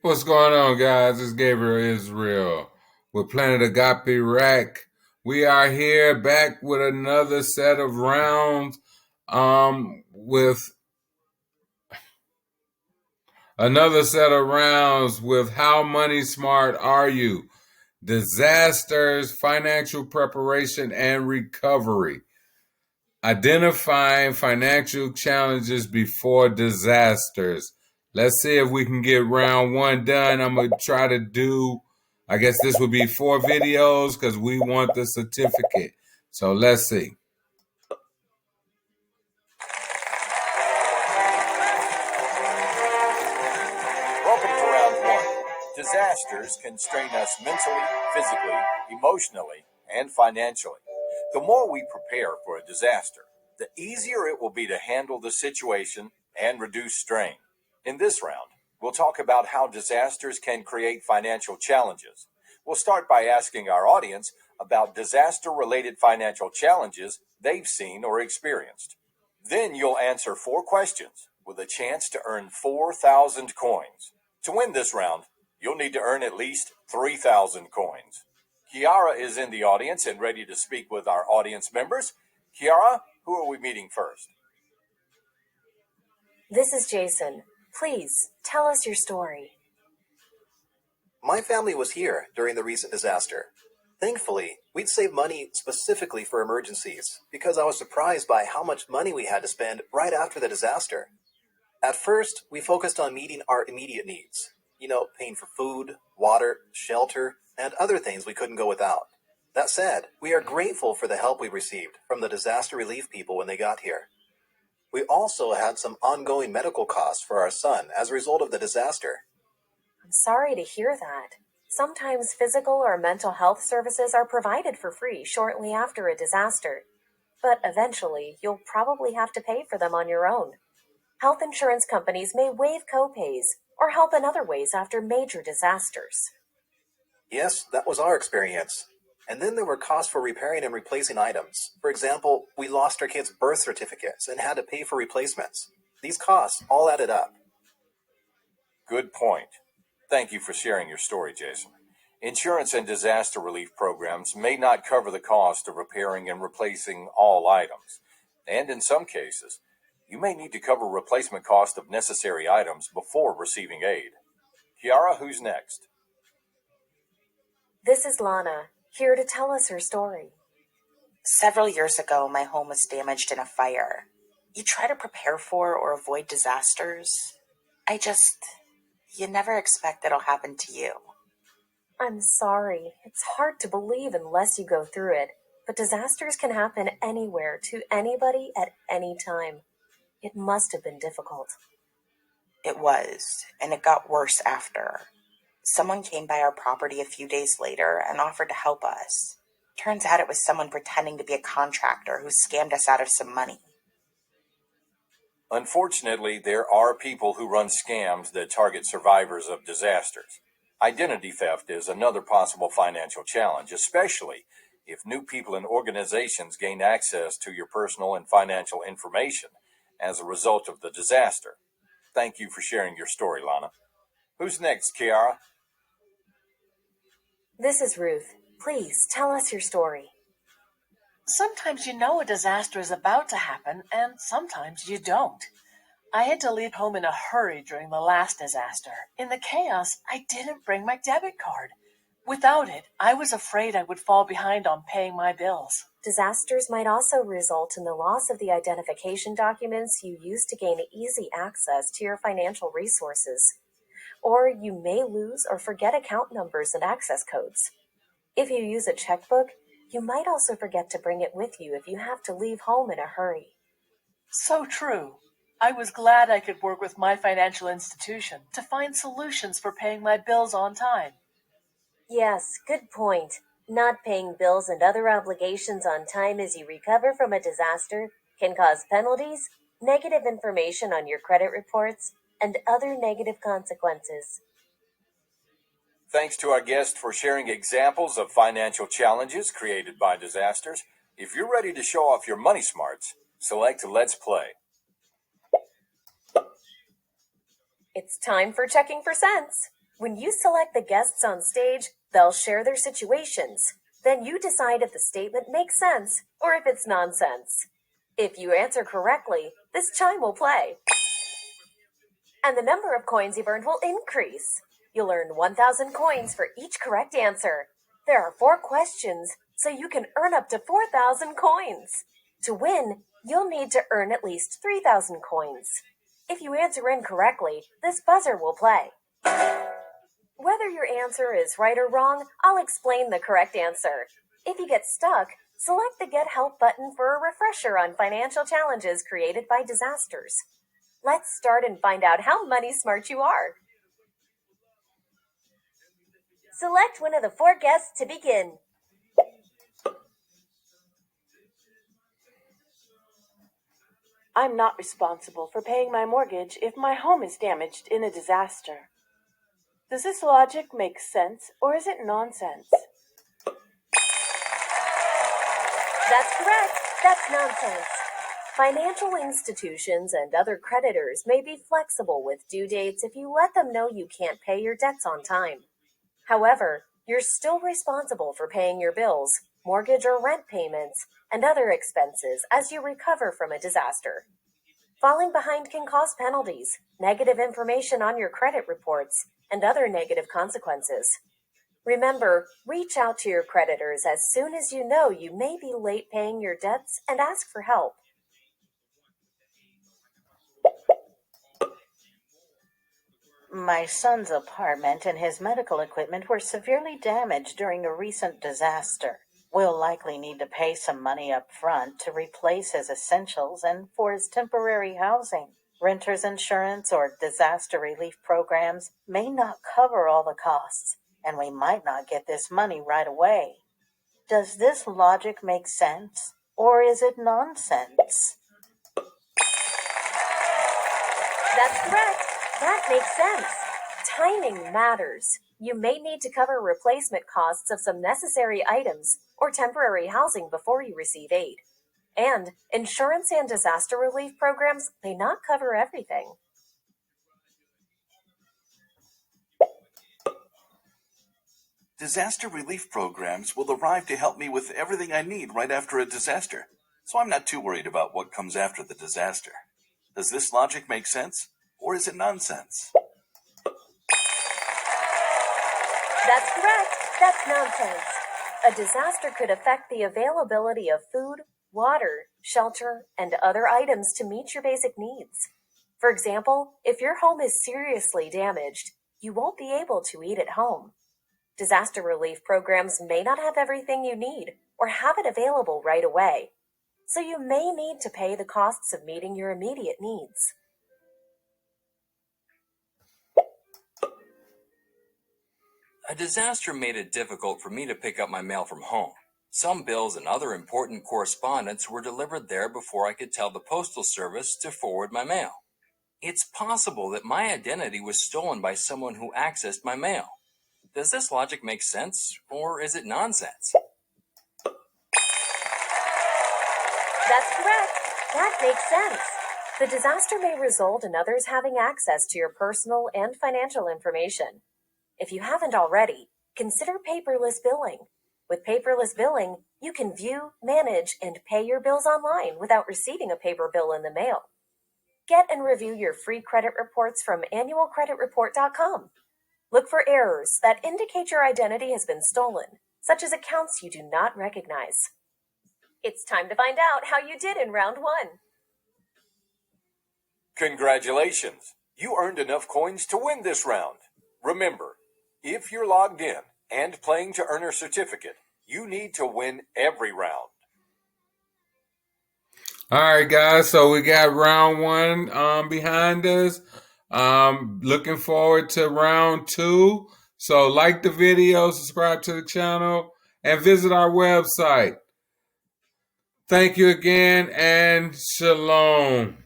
What's going on, guys? It's Gabriel Israel with Planet Agape Rack. We are here back with another set of rounds, with another set of rounds with How Money Smart Are You? Disasters, financial preparation, and recovery. Identifying financial challenges before disasters. Let's see if we can get round one done. I'm going to try to do, I guess this would be 4 videos because we want the certificate. So let's see. Welcome to round one. Disasters can strain us mentally, physically, emotionally, and financially. The more we prepare for a disaster, the easier it will be to handle the situation and reduce strain. In this round, we'll talk about how disasters can create financial challenges. We'll start by asking our audience about disaster-related financial challenges they've seen or experienced. Then you'll answer 4 questions with a chance to earn 4,000 coins. To win this round, you'll need to earn at least 3,000 coins. Kiara is in the audience and ready to speak with our audience members. Kiara, who are we meeting first? This is Jason. Please, tell us your story. My family was here during the recent disaster. Thankfully, we'd saved money specifically for emergencies because I was surprised by how much money we had to spend right after the disaster. At first, we focused on meeting our immediate needs. Paying for food, water, shelter, and other things we couldn't go without. That said, we are grateful for the help we received from the disaster relief people when they got here. We also had some ongoing medical costs for our son as a result of the disaster. I'm sorry to hear that. Sometimes physical or mental health services are provided for free shortly after a disaster, but eventually you'll probably have to pay for them on your own. Health insurance companies may waive copays or help in other ways after major disasters. Yes, that was our experience. And then there were costs for repairing and replacing items. For example, we lost our kids' birth certificates and had to pay for replacements. These costs all added up. Good point. Thank you for sharing your story, Jason. Insurance and disaster relief programs may not cover the cost of repairing and replacing all items. And in some cases, you may need to cover replacement cost of necessary items before receiving aid. Kiara, who's next? This is Lana, here to tell us her story. Several years ago, my home was damaged in a fire. You try to prepare for or avoid disasters. You never expect it'll happen to you. I'm sorry. It's hard to believe unless you go through it, but disasters can happen anywhere to anybody at any time. It must have been difficult. It was, and it got worse after. Someone came by our property a few days later and offered to help us. Turns out it was someone pretending to be a contractor who scammed us out of some money. Unfortunately, there are people who run scams that target survivors of disasters. Identity theft is another possible financial challenge, especially if new people and organizations gain access to your personal and financial information as a result of the disaster. Thank you for sharing your story, Lana. Who's next, Kiara? This is Ruth. Please, tell us your story. Sometimes you know a disaster is about to happen, and sometimes you don't. I had to leave home in a hurry during the last disaster. In the chaos, I didn't bring my debit card. Without it, I was afraid I would fall behind on paying my bills. Disasters might also result in the loss of the identification documents you used to gain easy access to your financial resources. Or you may lose or forget account numbers and access codes. If you use a checkbook, you might also forget to bring it with you if you have to leave home in a hurry. So true. I was glad I could work with my financial institution to find solutions for paying my bills on time. Yes, good point. Not paying bills and other obligations on time as you recover from a disaster can cause penalties, negative information on your credit reports, and other negative consequences. Thanks to our guest for sharing examples of financial challenges created by disasters. If you're ready to show off your money smarts, select Let's Play. It's time for checking for cents. When you select the guests on stage, they'll share their situations. Then you decide if the statement makes sense or if it's nonsense. If you answer correctly, this chime will play, and the number of coins you've earned will increase. You'll earn 1,000 coins for each correct answer. There are 4 questions, so you can earn up to 4,000 coins. To win, you'll need to earn at least 3,000 coins. If you answer incorrectly, this buzzer will play. Whether your answer is right or wrong, I'll explain the correct answer. If you get stuck, select the Get Help button for a refresher on financial challenges created by disasters. Let's start and find out how money smart you are. Select one of the 4 guests to begin. I'm not responsible for paying my mortgage if my home is damaged in a disaster. Does this logic make sense, or is it nonsense? That's correct. That's nonsense. Financial institutions and other creditors may be flexible with due dates if you let them know you can't pay your debts on time. However, you're still responsible for paying your bills, mortgage or rent payments, and other expenses as you recover from a disaster. Falling behind can cause penalties, negative information on your credit reports, and other negative consequences. Remember, reach out to your creditors as soon as you know you may be late paying your debts and ask for help. My son's apartment and his medical equipment were severely damaged during a recent disaster. We'll likely need to pay some money up front to replace his essentials and for his temporary housing. Renter's insurance or disaster relief programs may not cover all the costs, and we might not get this money right away. Does this logic make sense, or is it nonsense? That's correct. That makes sense. Timing matters. You may need to cover replacement costs of some necessary items or temporary housing before you receive aid. And insurance and disaster relief programs may not cover everything. Disaster relief programs will arrive to help me with everything I need right after a disaster, so I'm not too worried about what comes after the disaster. Does this logic make sense, or is it nonsense? That's correct. That's nonsense. A disaster could affect the availability of food, water, shelter, and other items to meet your basic needs. For example, if your home is seriously damaged, you won't be able to eat at home. Disaster relief programs may not have everything you need or have it available right away, so you may need to pay the costs of meeting your immediate needs. A disaster made it difficult for me to pick up my mail from home. Some bills and other important correspondence were delivered there before I could tell the Postal Service to forward my mail. It's possible that my identity was stolen by someone who accessed my mail. Does this logic make sense, or is it nonsense? That's correct. That makes sense. The disaster may result in others having access to your personal and financial information. If you haven't already, consider paperless billing. With paperless billing, you can view, manage, and pay your bills online without receiving a paper bill in the mail. Get and review your free credit reports from annualcreditreport.com. Look for errors that indicate your identity has been stolen, such as accounts you do not recognize. It's time to find out how you did in round 1. Congratulations! You earned enough coins to win this round. Remember, if you're logged in and playing to earn a certificate, you need to win every round. All right, guys. So we got round 1 behind us. Looking forward to round 2. So like the video, subscribe to the channel, and visit our website. Thank you again, and shalom.